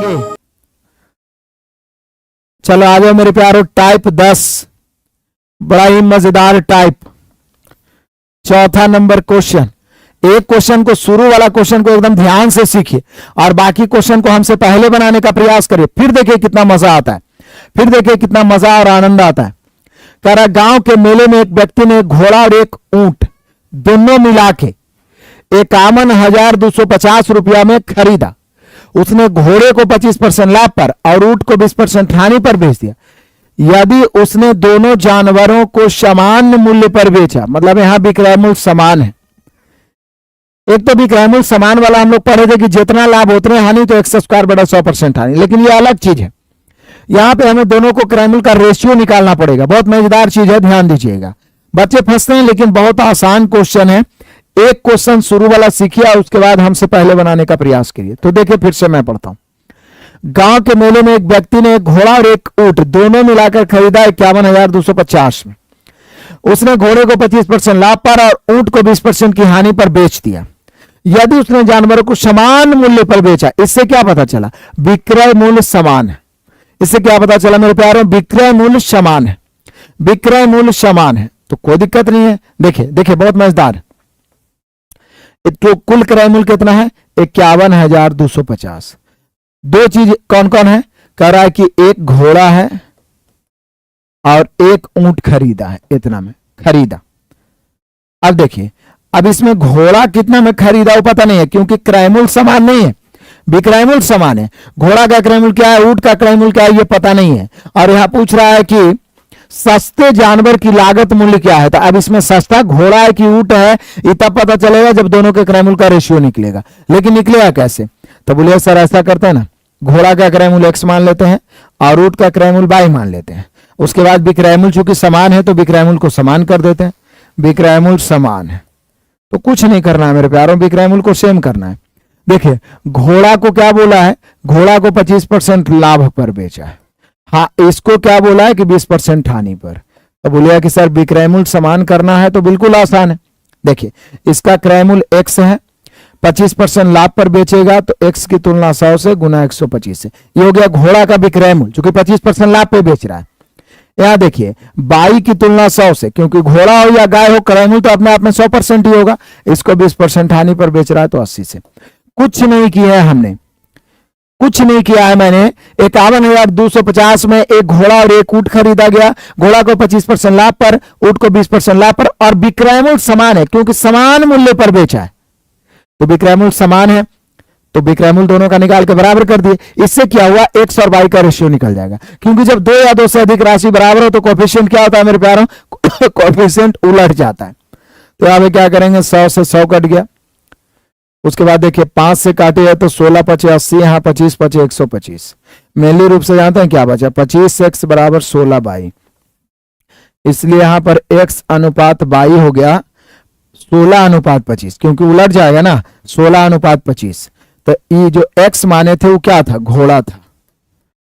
ये चलो आ जाओ मेरे प्यारो। टाइप 10 बड़ा ही मजेदार टाइप। चौथा नंबर क्वेश्चन। एक क्वेश्चन को, शुरू वाला क्वेश्चन को एकदम ध्यान से सीखिए और बाकी क्वेश्चन को हमसे पहले बनाने का प्रयास करिए, फिर देखिए कितना मजा आता है, फिर देखिए कितना मजा और आनंद आता है। कह रहा गांव के मेले में एक व्यक्ति ने एक घोड़ा और एक ऊंट दोनों मिला के 51,250 रुपया में खरीदा। उसने घोड़े को 25% लाभ पर और ऊंट को 20% हानि पर बेच दिया। यदि उसने दोनों जानवरों को समान मूल्य पर बेचा, मतलब यहां विक्रय मूल्य समान है। एक तो विक्रय मूल्य समान वाला हम लोग पढ़े थे कि जितना लाभ उतने हानि, तो x² बटा 100% हानि, लेकिन ये अलग चीज है। यहां पे हमें दोनों को क्रय मूल्य का रेशियो निकालना पड़ेगा। बहुत मजेदार चीज है, ध्यान दीजिएगा। बच्चे फंसते हैं, लेकिन बहुत आसान क्वेश्चन है। एक क्वेश्चन शुरू वाला सीखिए और उसके बाद हमसे पहले बनाने का प्रयास करिए। तो देखिए फिर से मैं पढ़ता हूं। गांव के मेले में एक व्यक्ति ने एक घोड़ा और एक ऊंट दोनों मिलाकर खरीदा 51,250 में। उसने घोड़े को 25% लाभ पर और ऊंट को 20% की हानि पर बेच दिया। यदि उसने जानवरों को समान मूल्य पर बेचा, इससे क्या पता चला? विक्रय मूल्य समान है। इससे क्या पता चला मेरे प्यारों? विक्रय मूल्य समान है। विक्रय मूल्य समान है तो कोई दिक्कत नहीं है। देखिए देखिए बहुत मजेदार। तो कुल क्रय मूल्य कितना है? 51,250। दो चीज कौन कौन है? कह रहा है कि एक घोड़ा है और एक ऊंट खरीदा है, इतना में खरीदा। अब देखिए, अब इसमें घोड़ा कितना में खरीदा वो पता नहीं है, क्योंकि क्रय मूल्य समान नहीं है, विक्रय मूल्य समान है। घोड़ा का क्रय मूल्य क्या है, ऊंट का क्रय मूल्य क्या है, ये पता नहीं है। और यहां पूछ रहा है कि सस्ते जानवर की लागत मूल्य क्या है। तो अब इसमें सस्ता घोड़ा है कि ऊंट है, ये तब पता चलेगा जब दोनों के क्रय मूल्य का रेशियो निकलेगा। लेकिन निकलेगा कैसे? तो बोलिए सर ऐसा करते हैं ना, घोड़ा का क्रय मूल्य x मान लेते हैं और ऊंट का क्रय मूल्य y मान लेते हैं। उसके बाद विक्रय मूल्य चूंकि समान है तो विक्रय मूल्य को समान कर देते हैं। विक्रय मूल्य समान है तो कुछ नहीं करना है मेरे प्यारों, विक्रय मूल्य को सेम करना है। देखिए घोड़ा को क्या बोला है? घोड़ा को 25% लाभ पर बेचा है। हाँ, इसको क्या बोला है कि 20% हानि पर। तो बोलिए कि सर विक्रय मूल्य समान करना है तो बिल्कुल आसान है। देखिए इसका क्रय मूल्य x है, 25% लाभ पर बेचेगा तो x की तुलना 100 से गुना 125 से, ये हो गया घोड़ा का विक्रय मूल्य, क्योंकि 25% लाभ पे बेच रहा है। यहां देखिए बाई की तुलना 100 से, क्योंकि घोड़ा हो या गाय हो क्रय मूल्य तो अपने आप में 100% ही होगा। इसको 20% हानि पर बेच रहा है तो 80 से। कुछ नहीं किया है हमने, कुछ नहीं किया है मैंने। 51,250 में एक घोड़ा और एक ऊंट खरीदा गया। घोड़ा को 25% लाभ पर, ऊंट को 20% लाभ पर, और विक्रय मूल्य समान है क्योंकि समान मूल्य पर बेचा है। तो विक्रय मूल्य समान है तो विक्रय मूल्य दोनों का निकाल के बराबर कर दिए। इससे क्या हुआ? x और y का रेशियो निकल जाएगा, क्योंकि जब दो या दो से अधिक राशि बराबर हो तो कोएफिशिएंट क्या होता है मेरे प्यारों? कोएफिशिएंट उलट जाता है। तो यहां पे क्या करेंगे? 100 से 100 कट गया। उसके बाद देखिए 5 से काटे है तो 16 पचे 80, यहां 25 पचे 125। मेनली रूप से जानते हैं क्या बचा? 25x बराबर 16y। इसलिए यहां पर x अनुपात y हो गया 16:25, क्योंकि उलट जाएगा ना, 16:25। तो ये जो x माने थे वो क्या था? घोड़ा था,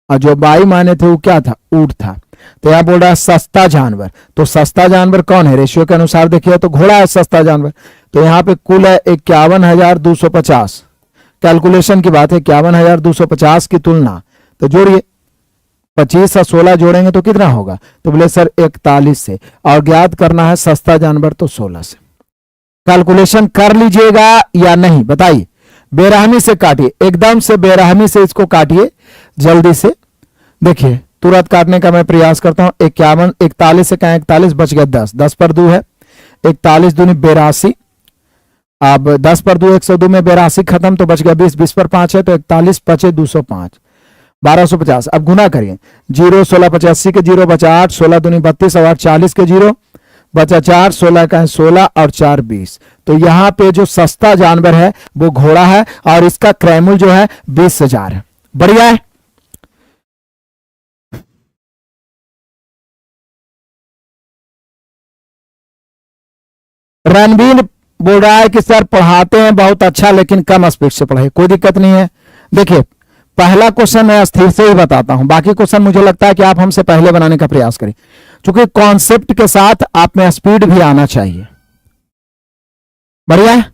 और जो y माने थे वो क्या था? ऊंट था। तो यहां बोल रहा है सस्ता जानवर। तो सस्ता जानवर कौन है? रेशियो के अनुसार देखिए तो घोड़ा है सस्ता जानवर। तो यहां पे कुल है 51,250। कैलकुलेशन की बात है, 51,250 की तुलना, तो जोड़िए 25 और 16 जोड़ेंगे तो कितना होगा? तो बोले सर 41 से, और ज्ञात करना है सस्ता जानवर तो 16 से। कैलकुलेशन कर लीजिएगा या नहीं बताइए? बेरहमी से काटिए, एकदम से बेरहमी से इसको काटिए जल्दी से। देखिए तुरंत काटने का मैं प्रयास करता हूं। 51, 41 से कहें 41, बच गया 10, 10 पर 2 है 41 दूनी 82। अब 10 पर 2 102 में 82 खत्म तो बच गया 20, 20 पर 5 है तो 41 पचे 205, 1250। अब गुना करिए, 0 16 85 के 0 बचा 8, 16 दूनी 32 और 40 के 0 बचा 4, 16 का 16 और 4 20। तो यहां पे जो सस्ता जानवर है वो घोड़ा है और इसका क्रय मूल्य जो है 20,000 है। बढ़िया है। रणबीर बोल रहा है कि सर पढ़ाते हैं बहुत अच्छा, लेकिन कम स्पीड से पढ़ाइए। कोई दिक्कत नहीं है। देखिए पहला क्वेश्चन मैं स्थिर से ही बताता हूं, बाकी क्वेश्चन मुझे लगता है कि आप हमसे पहले बनाने का प्रयास करें, क्योंकि कॉन्सेप्ट के साथ आप में स्पीड भी आना चाहिए। बढ़िया है।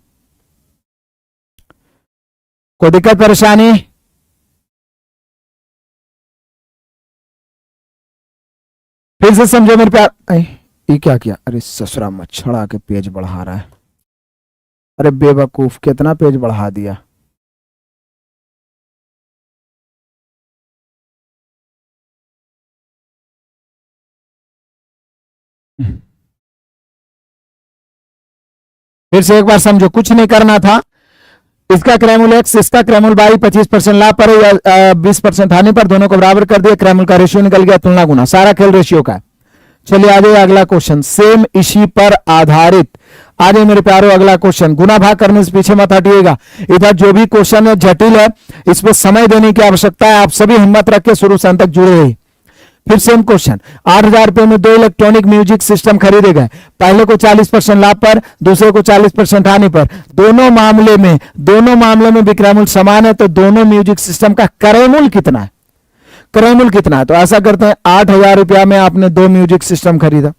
कोई दिक्कत परेशानी? फिर से समझो मेरे प्यार। ये क्या किया, अरे ससुरा मच्छर आके पेज बढ़ा रहा है, अरे बेवकूफ कितना पेज बढ़ा दिया। फिर से एक बार समझो, कुछ नहीं करना था, इसका क्रैमुल एक्स इसका क्रैमुल वाई 25% लाभ पर या 20% हानि पर, दोनों को बराबर कर दिया, क्रैमुल का रेशियो निकल गया, तुलना गुना, सारा खेल रेशियो का है। चलिए आ जाइए अगला क्वेश्चन, सेम इसी पर आधारित। आ जाइए मेरे प्यारों अगला क्वेश्चन, गुना भाग करने से पीछे मत हटिएगा, इधर जो भी क्वेश्चन है जटिल है, इस पर समय देने की आवश्यकता है, आप सभी हिम्मत रख के शुरू से अंत तक जुड़े रहिए। फिर सेम क्वेश्चन, 8,000 रुपए में 2 इलेक्ट्रॉनिक म्यूजिक सिस्टम खरीदे गए, पहले को 40% लाभ पर, दूसरे को 40% हानि पर, दोनों मामले में विक्रय मूल्य समान है, तो दोनों म्यूजिक सिस्टम का क्रय मूल्य कितना है, क्रय मूल्य कितना है। तो ऐसा करते हैं, 8,000 रुपया में आपने 2 म्यूजिक सिस्टम खरीदा,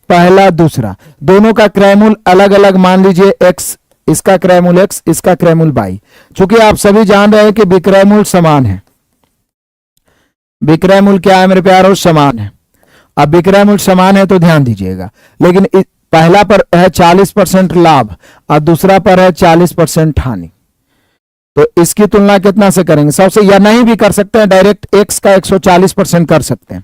पहला दूसरा, दोनों का क्रय मूल्य अलग अलग मान लीजिए एक्स, इसका क्रय मूल्य एक्स, इसका क्रय मूल्य वाई। चूंकि आप सभी जान रहे हैं कि विक्रय मूल्य समान है, विक्रय मूल्य क्या है मेरे प्यारों, समान है। अब विक्रय मूल्य समान है तो ध्यान दीजिएगा, लेकिन पहला पर है 40% लाभ और दूसरा पर है 40% हानि, तो इसकी तुलना कितना से करेंगे, सबसे, या नहीं भी कर सकते हैं, डायरेक्ट एक्स का 140% कर सकते हैं,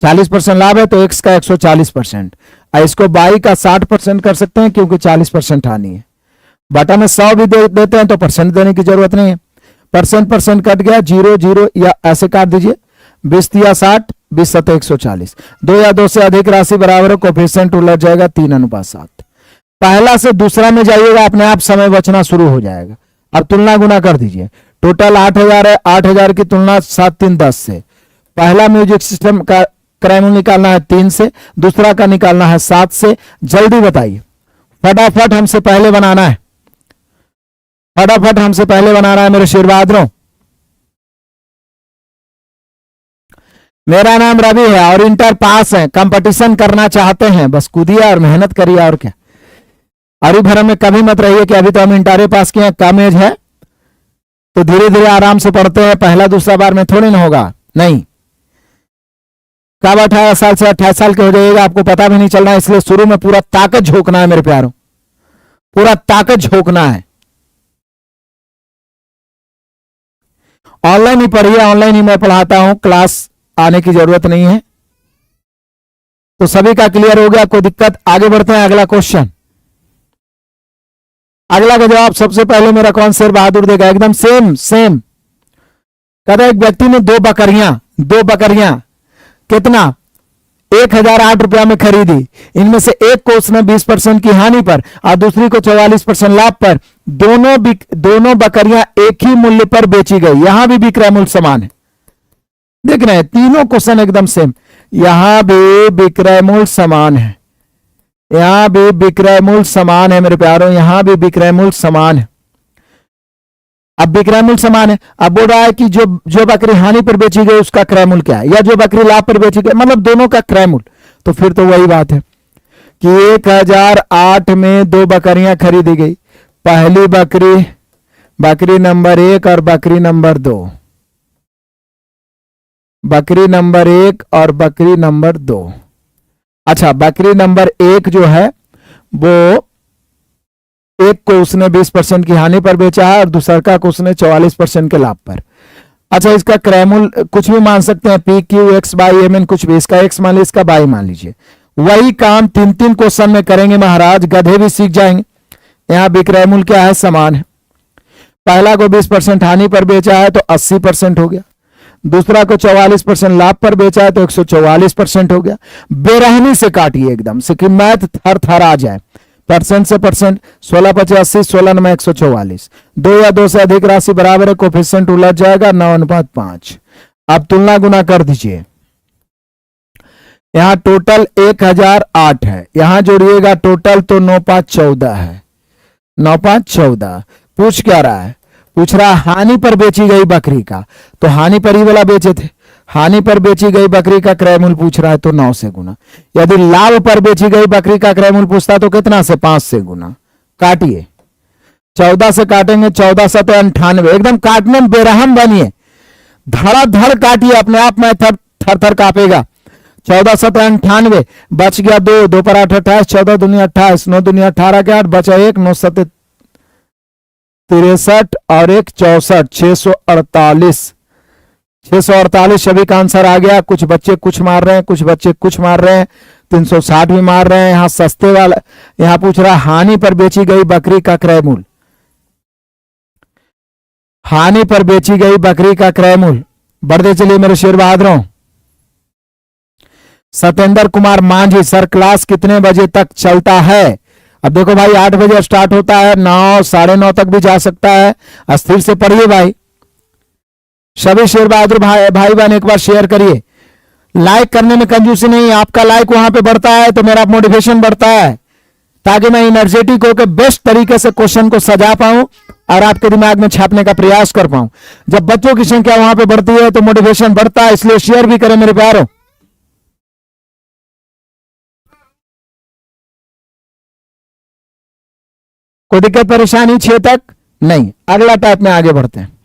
40% लाभ है तो एक्स का 140%, और इसको वाई का 60% कर सकते हैं क्योंकि 40% हानि है। बटा में 100 भी देते हैं तो परसेंट देने की जरूरत नहीं है, परसेंट कट गया, 0 0 या ऐसे काट दीजिए, 20 या 60, 20 7 140, 2 या 2 से अधिक राशि बराबर है, कोफिशिएंट उलट जाएगा 3:7। पहला से दूसरा में जाइएगा, अपने आप समय बचना शुरू हो जाएगा। अब तुलना गुना कर दीजिए, टोटल 8,000 है, 8,000 की तुलना 7 3 10 से, पहला म्यूजिक सिस्टम का क्रय मूल्य निकालना है 3 से, दूसरा का निकालना है 7 से। जल्दी बताइए, फटाफट हमसे पहले बनाना है, फटाफट हमसे पहले बनाना है मेरे शेरबहादुरों। मेरा नाम रवि है और इंटर पास है, कंपटीशन करना चाहते हैं, बस कूदिए और मेहनत करिए, और क्या। अरे भरम में कभी मत रहिए कि अभी तो हम इंटर पास किए, कम एज है तो धीरे धीरे आराम से पढ़ते हैं, पहला दूसरा बार में थोड़ी ना होगा, नहीं। कब 18 साल से 28 साल के हो जाइएगा आपको पता भी नहीं चलना है, इसलिए शुरू में पूरा ताकत झोंकना है मेरे प्यारों, पूरा ताकत झोंकना है। ऑनलाइन ही पढ़िए, ऑनलाइन ही मैं पढ़ाता हूं, क्लास आने की जरूरत नहीं है। तो सभी का क्लियर हो गया, कोई दिक्कत, आगे बढ़ते हैं अगला क्वेश्चन। अगला का जवाब सबसे पहले मेरा कौन शेर बहादुर देगा, एकदम सेम सेम। कहता है एक व्यक्ति ने दो बकरियां कितना 1,008 रुपया में खरीदी, इनमें से एक को उसने 20% की हानि पर और दूसरी को 44% लाभ पर, दोनों बकरियां एक ही मूल्य पर बेची गई। यहां भी विक्रय मूल्य समान है, देख रहे हैं, तीनों क्वेश्चन एकदम सेम। यहां भी विक्रय मूल्य समान है, यहां भी विक्रय मूल्य समान है मेरे प्यारों, यहां भी विक्रय मूल्य समान है। अब विक्रय मूल्य समान है, अब बोल रहा है कि जो बकरी हानि पर बेची गई उसका क्रय मूल्य क्या है, या जो बकरी लाभ पर बेची गई, मतलब दोनों का क्रय मूल्य। तो फिर तो वही बात है कि 1,008 में 2 बकरियां खरीदी गई, पहली बकरी नंबर 1 और बकरी नंबर 2, बकरी नंबर 1 और बकरी नंबर 2। अच्छा, बकरी नंबर 1 जो है वो एक को उसने 20% की हानि पर बेचा है और दूसरा को उसने 44% के लाभ पर। अच्छा, इसका क्रय मूल्य कुछ भी मान सकते हैं, P Q X by M N, कुछ भी, इसका एक्स मान लीजिए, इसका बाई मान लीजिए। वही काम 3 क्वेश्चन में करेंगे महाराज, गधे भी सीख जाएंगे। यहां विक्रय मूल्य क्या है, समान है। पहला को 20% हानि पर बेचा है तो 80% हो गया, दूसरा को 44% लाभ पर बेचा है तो 144% हो गया। बेरहमी से काटिए एकदम से कि मैथ थर थर आ जाए, परसेंट से परसेंट, 16 × 80, 16 × 144, 2 या 2 से अधिक राशि बराबर है, कोफिशिएंट उलट जाएगा 9:5। अब तुलना गुना कर दीजिए, यहां टोटल 1,008 है, यहां जोड़िएगा टोटल तो 9×5 14 है, 9×5 14। पूछ क्या रहा है, पूछ रहा हानि पर बेची गई बकरी का, तो हानि पर ही वाला बेचे थे, हानि पर बेची गई बकरी का क्रय मूल्य पूछ रहा है तो 9 से गुना। यदि लाभ पर बेची गई बकरी का क्रय मूल्य पूछता तो कितना से, 5 से गुना। काटिए, 14 से काटेंगे, 14 7 98, एकदम काटने में बेरहम बनिए, धड़ाधड़ काटिए, अपने आप में थर थर कापेगा। 14 17 98, बच गया 2, 2 पर 8 28, 14 दूनी 28, 9 दूनी 18 के 8, बचा 1, 9 7 63 और 1 64, 648। 648 सभी का आंसर आ गया। कुछ बच्चे कुछ मार रहे हैं, कुछ बच्चे कुछ मार रहे हैं, 360 भी मार रहे हैं। यहां सस्ते वाला यहां पूछ रहा हानि पर बेची गई बकरी का क्रय मूल्य। हानि पर बेची गई बकरी का क्रय मूल्य, बढ़ते चलिए मेरे शेर बहादुरों। सत्येंद्र कुमार मांझी, सर क्लास कितने बजे तक चलता है? अब देखो भाई 8 बजे स्टार्ट होता है, 9 9:30 तक भी जा सकता है। अस्थिर से पढ़िए भाई। सभी शेर बहादुर भाई बहन एक बार शेयर करिए। लाइक करने में कंजूसी नहीं, आपका लाइक वहां पे बढ़ता है तो मेरा मोटिवेशन बढ़ता है, ताकि मैं एनर्जेटिक होकर बेस्ट तरीके से क्वेश्चन को सजा पाऊं और आपके दिमाग में छापने का प्रयास कर पाऊं। जब बच्चों की संख्या वहां पे बढ़ती है तो मोटिवेशन बढ़ता है, इसलिए शेयर भी करें मेरे प्यारों। कोई दिक्कत परेशानी 6 तक नहीं। अगला टाइप में आगे बढ़ते हैं।